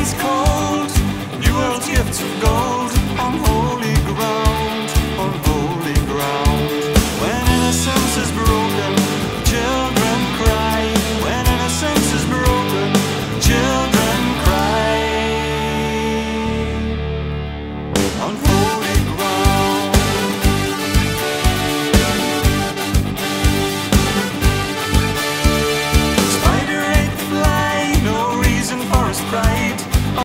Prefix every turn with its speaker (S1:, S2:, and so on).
S1: ice cold. New world's gifts of gold on holy ground, on holy ground. When innocence is broken, children cry. When innocence is broken, children cry. On holy ground. Spider ate the fly, no reason for his pride.